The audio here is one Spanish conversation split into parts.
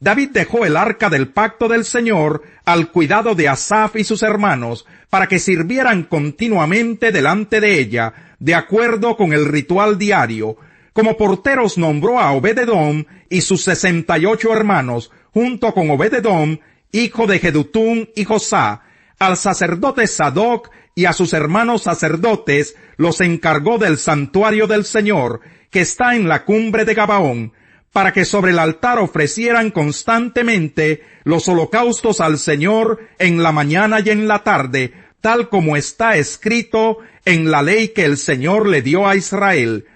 David dejó el arca del pacto del Señor al cuidado de Asaf y sus hermanos, para que sirvieran continuamente delante de ella, de acuerdo con el ritual diario. Como porteros nombró a Obed-edom y sus 68 hermanos, junto con Obed-edom, hijo de Jedutún y Josá. Al sacerdote Sadoc y a sus hermanos sacerdotes los encargó del santuario del Señor, que está en la cumbre de Gabaón, para que sobre el altar ofrecieran constantemente los holocaustos al Señor en la mañana y en la tarde, tal como está escrito en la ley que el Señor le dio a Israel.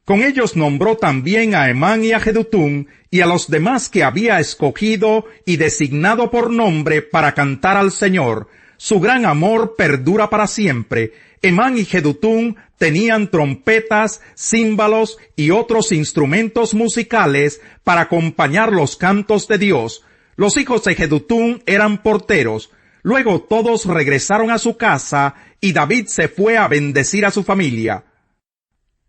Con ellos nombró también a Emán y a Jedutún y a los demás que había escogido y designado por nombre para cantar al Señor. Su gran amor perdura para siempre. Emán y Jedutún tenían trompetas, címbalos y otros instrumentos musicales para acompañar los cantos de Dios. Los hijos de Jedutún eran porteros. Luego todos regresaron a su casa y David se fue a bendecir a su familia.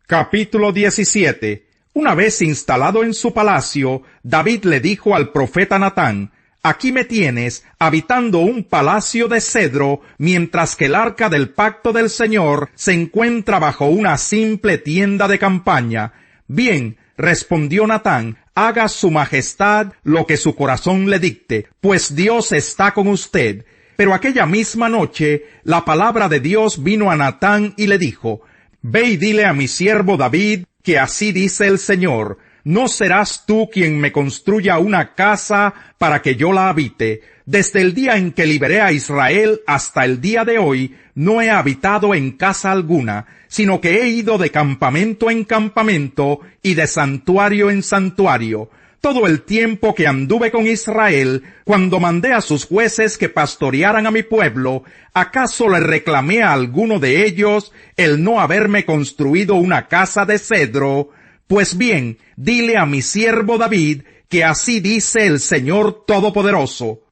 Capítulo 17. Una vez instalado en su palacio, David le dijo al profeta Natán: «Aquí me tienes, habitando un palacio de cedro, mientras que el arca del pacto del Señor se encuentra bajo una simple tienda de campaña». «Bien», respondió Natán, «haga su majestad lo que su corazón le dicte, pues Dios está con usted». Pero aquella misma noche, la palabra de Dios vino a Natán y le dijo: «Ve y dile a mi siervo David que así dice el Señor: no serás tú quien me construya una casa para que yo la habite. Desde el día en que liberé a Israel hasta el día de hoy, no he habitado en casa alguna, sino que he ido de campamento en campamento y de santuario en santuario. Todo el tiempo que anduve con Israel, cuando mandé a sus jueces que pastorearan a mi pueblo, ¿acaso le reclamé a alguno de ellos el no haberme construido una casa de cedro? Pues bien, dile a mi siervo David que así dice el Señor Todopoderoso: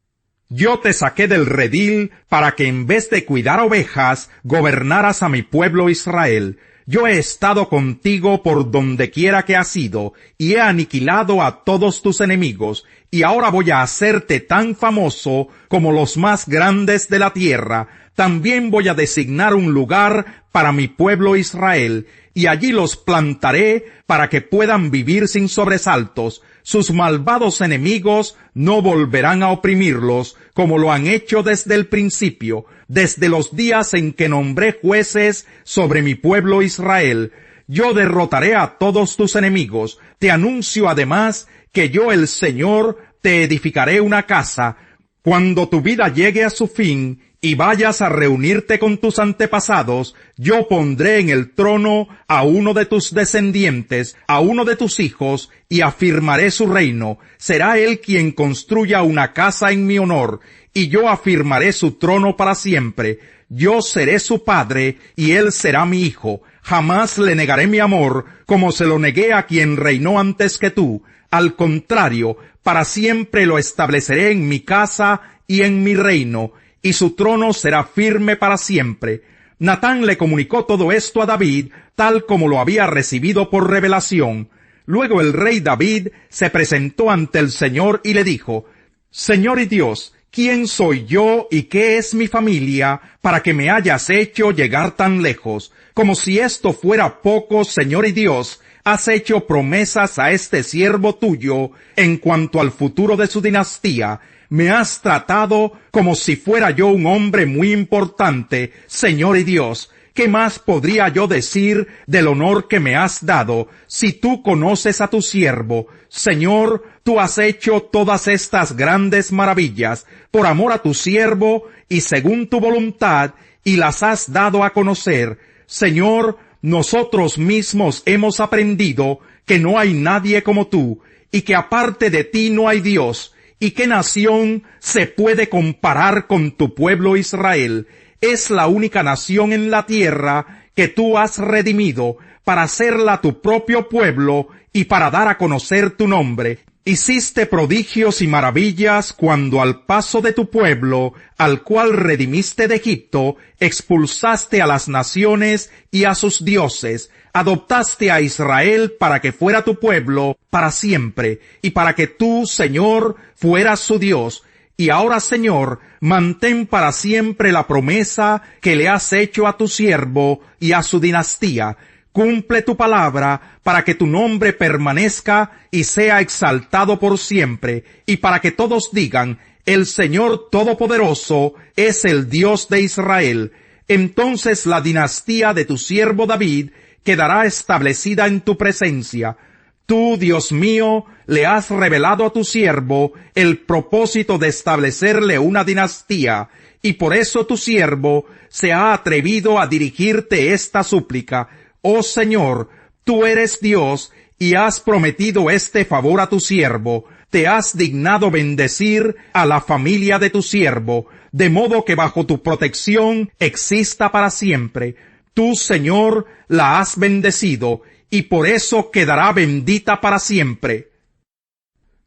yo te saqué del redil para que en vez de cuidar ovejas, gobernaras a mi pueblo Israel. Yo he estado contigo por donde quiera que has ido, y he aniquilado a todos tus enemigos, y ahora voy a hacerte tan famoso como los más grandes de la tierra. También voy a designar un lugar para mi pueblo Israel, y allí los plantaré para que puedan vivir sin sobresaltos. Sus malvados enemigos no volverán a oprimirlos, como lo han hecho desde el principio, desde los días en que nombré jueces sobre mi pueblo Israel. Yo derrotaré a todos tus enemigos. Te anuncio además que yo, el Señor, te edificaré una casa. Cuando tu vida llegue a su fin y vayas a reunirte con tus antepasados, yo pondré en el trono a uno de tus descendientes, a uno de tus hijos, y afirmaré su reino. Será él quien construya una casa en mi honor, y yo afirmaré su trono para siempre. Yo seré su padre, y él será mi hijo. Jamás le negaré mi amor, como se lo negué a quien reinó antes que tú. Al contrario, para siempre lo estableceré en mi casa y en mi reino, y su trono será firme para siempre. Natán le comunicó todo esto a David, tal como lo había recibido por revelación. Luego el rey David se presentó ante el Señor y le dijo: Señor y Dios, ¿quién soy yo y qué es mi familia para que me hayas hecho llegar tan lejos? Como si esto fuera poco, Señor y Dios, has hecho promesas a este siervo tuyo en cuanto al futuro de su dinastía. Me has tratado como si fuera yo un hombre muy importante, Señor y Dios. ¿Qué más podría yo decir del honor que me has dado si tú conoces a tu siervo? Señor, tú has hecho todas estas grandes maravillas por amor a tu siervo y según tu voluntad, y las has dado a conocer. Señor, nosotros mismos hemos aprendido que no hay nadie como tú, y que aparte de ti no hay Dios. ¿Y qué nación se puede comparar con tu pueblo Israel? Es la única nación en la tierra que tú has redimido para hacerla tu propio pueblo y para dar a conocer tu nombre. Hiciste prodigios y maravillas cuando al paso de tu pueblo, al cual redimiste de Egipto, expulsaste a las naciones y a sus dioses, adoptaste a Israel para que fuera tu pueblo para siempre, y para que tú, Señor, fueras su Dios. Y ahora, Señor, mantén para siempre la promesa que le has hecho a tu siervo y a su dinastía. Cumple tu palabra para que tu nombre permanezca y sea exaltado por siempre, y para que todos digan, el Señor Todopoderoso es el Dios de Israel. Entonces la dinastía de tu siervo David quedará establecida en tu presencia. Tú, Dios mío, le has revelado a tu siervo el propósito de establecerle una dinastía, y por eso tu siervo se ha atrevido a dirigirte esta súplica. Oh Señor, tú eres Dios y has prometido este favor a tu siervo. Te has dignado bendecir a la familia de tu siervo, de modo que bajo tu protección exista para siempre. Tú, Señor, la has bendecido y por eso quedará bendita para siempre.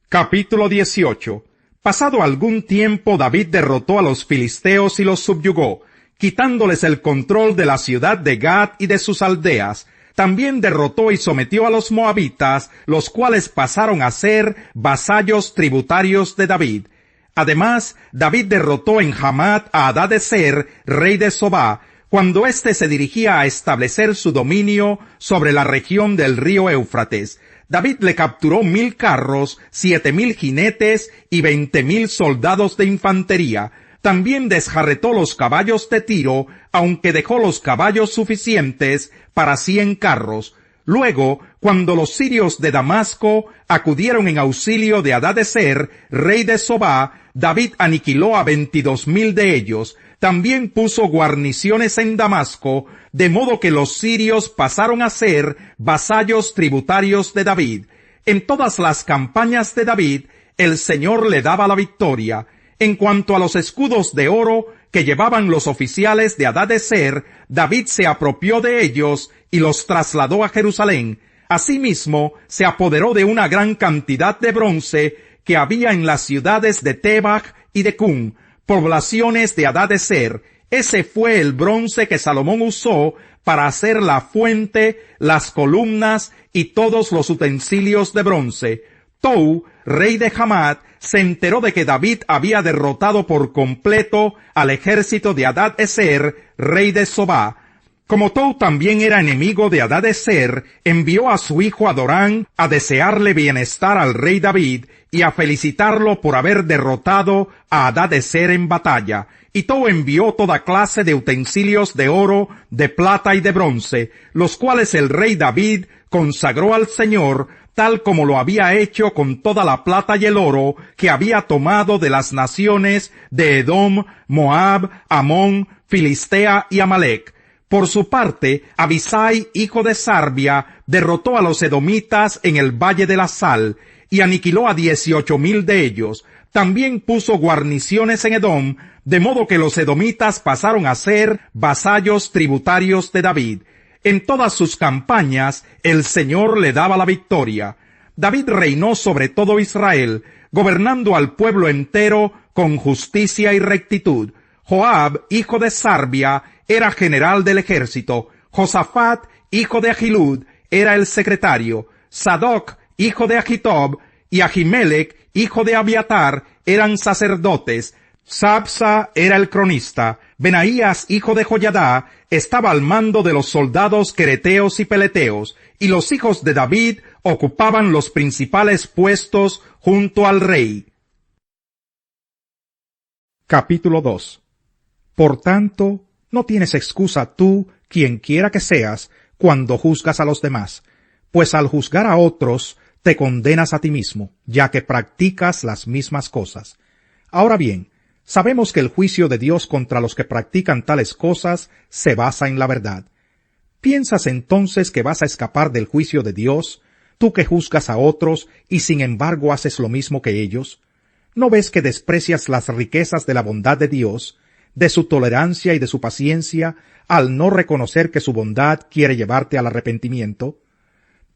Capítulo 18. Pasado algún tiempo, David derrotó a los filisteos y los subyugó, quitándoles el control de la ciudad de Gat y de sus aldeas. También derrotó y sometió a los moabitas, los cuales pasaron a ser vasallos tributarios de David. Además, David derrotó en Hamat a Hadadezer, rey de Sobá, cuando éste se dirigía a establecer su dominio sobre la región del río Éufrates. David le capturó 1000 carros, 7000 jinetes y 20,000 soldados de infantería. También desjarretó los caballos de Tiro, aunque dejó los caballos suficientes para 100 carros. Luego, cuando los sirios de Damasco acudieron en auxilio de Hadadezer, rey de Sobá, David aniquiló a 22,000 de ellos. También puso guarniciones en Damasco, de modo que los sirios pasaron a ser vasallos tributarios de David. En todas las campañas de David, el Señor le daba la victoria. En cuanto a los escudos de oro que llevaban los oficiales de Hadadezer, David se apropió de ellos y los trasladó a Jerusalén. Asimismo, se apoderó de una gran cantidad de bronce que había en las ciudades de Tebach y de Cun, poblaciones de Hadadezer. Ese fue el bronce que Salomón usó para hacer la fuente, las columnas y todos los utensilios de bronce. Tou, rey de Hamat, se enteró de que David había derrotado por completo al ejército de Hadadezer, rey de Sobá. Como Tou también era enemigo de Hadadezer, envió a su hijo Adorán a desearle bienestar al rey David y a felicitarlo por haber derrotado a Hadadezer en batalla. Y Tou envió toda clase de utensilios de oro, de plata y de bronce, los cuales el rey David consagró al Señor, tal como lo había hecho con toda la plata y el oro que había tomado de las naciones de Edom, Moab, Amón, Filistea y Amalec. Por su parte, Abisai, hijo de Sarbia, derrotó a los edomitas en el Valle de la Sal, y aniquiló a 18,000 de ellos. También puso guarniciones en Edom, de modo que los edomitas pasaron a ser vasallos tributarios de David. En todas sus campañas, el Señor le daba la victoria. David reinó sobre todo Israel, gobernando al pueblo entero con justicia y rectitud. Joab, hijo de Sarbia, era general del ejército. Josafat, hijo de Ahilud, era el secretario. Sadoc, hijo de Ahitob, y Ahimelech, hijo de Abiatar, eran sacerdotes. Sabsa era el cronista. Benaías, hijo de Joyadá, estaba al mando de los soldados quereteos y peleteos, y los hijos de David ocupaban los principales puestos junto al rey. Capítulo 2. Por tanto, no tienes excusa tú, quien quiera que seas, cuando juzgas a los demás, pues al juzgar a otros, te condenas a ti mismo, ya que practicas las mismas cosas. Ahora bien, sabemos que el juicio de Dios contra los que practican tales cosas se basa en la verdad. ¿Piensas entonces que vas a escapar del juicio de Dios, tú que juzgas a otros y sin embargo haces lo mismo que ellos? ¿No ves que desprecias las riquezas de la bondad de Dios, de su tolerancia y de su paciencia, al no reconocer que su bondad quiere llevarte al arrepentimiento?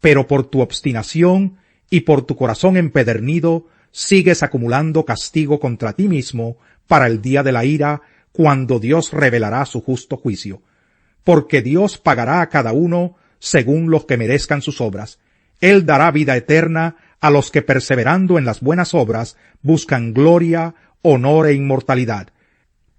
Pero por tu obstinación, y por tu corazón empedernido sigues acumulando castigo contra ti mismo para el día de la ira, cuando Dios revelará su justo juicio. Porque Dios pagará a cada uno según los que merezcan sus obras. Él dará vida eterna a los que perseverando en las buenas obras buscan gloria, honor e inmortalidad.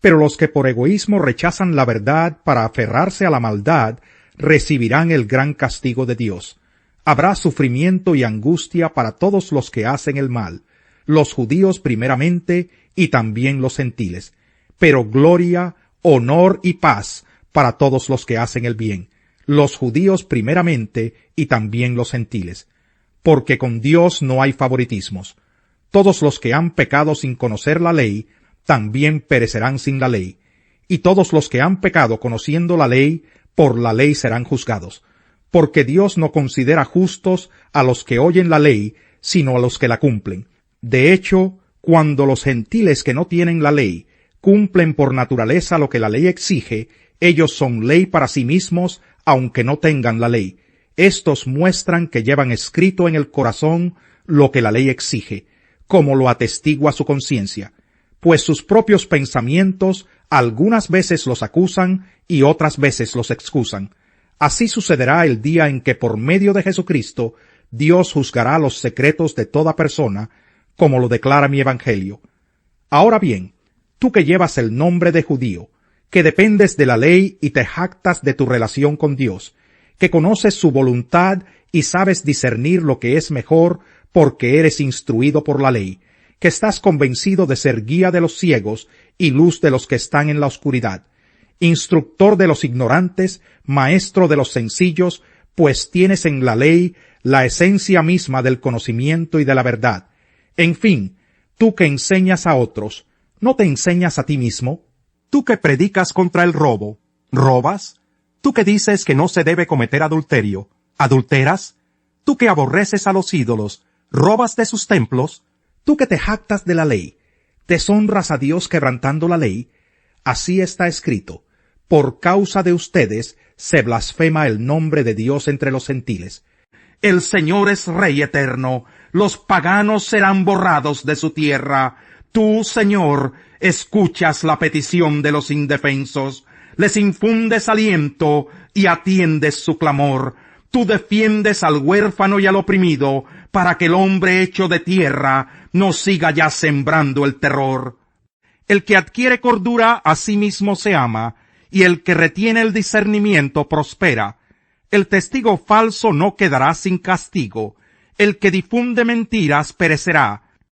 Pero los que por egoísmo rechazan la verdad para aferrarse a la maldad, recibirán el gran castigo de Dios. Habrá sufrimiento y angustia para todos los que hacen el mal, los judíos primeramente y también los gentiles, pero gloria, honor y paz para todos los que hacen el bien, los judíos primeramente y también los gentiles, porque con Dios no hay favoritismos. Todos los que han pecado sin conocer la ley, también perecerán sin la ley, y todos los que han pecado conociendo la ley, por la ley serán juzgados, porque Dios no considera justos a los que oyen la ley, sino a los que la cumplen. De hecho, cuando los gentiles que no tienen la ley cumplen por naturaleza lo que la ley exige, ellos son ley para sí mismos, aunque no tengan la ley. Estos muestran que llevan escrito en el corazón lo que la ley exige, como lo atestigua su conciencia, pues sus propios pensamientos algunas veces los acusan y otras veces los excusan. Así sucederá el día en que por medio de Jesucristo Dios juzgará los secretos de toda persona, como lo declara mi Evangelio. Ahora bien, tú que llevas el nombre de judío, que dependes de la ley y te jactas de tu relación con Dios, que conoces su voluntad y sabes discernir lo que es mejor porque eres instruido por la ley, que estás convencido de ser guía de los ciegos y luz de los que están en la oscuridad, instructor de los ignorantes, maestro de los sencillos, pues tienes en la ley la esencia misma del conocimiento y de la verdad. En fin, tú que enseñas a otros, ¿no te enseñas a ti mismo? Tú que predicas contra el robo, ¿robas? Tú que dices que no se debe cometer adulterio, ¿adulteras? Tú que aborreces a los ídolos, ¿robas de sus templos? Tú que te jactas de la ley, ¿deshonras a Dios quebrantando la ley? Así está escrito: por causa de ustedes se blasfema el nombre de Dios entre los gentiles. El Señor es Rey eterno, los paganos serán borrados de su tierra. Tú, Señor, escuchas la petición de los indefensos, les infundes aliento y atiendes su clamor. Tú defiendes al huérfano y al oprimido, para que el hombre hecho de tierra no siga ya sembrando el terror. El que adquiere cordura a sí mismo se ama, y el que retiene el discernimiento prospera. El testigo falso no quedará sin castigo, el que difunde mentiras perecerá,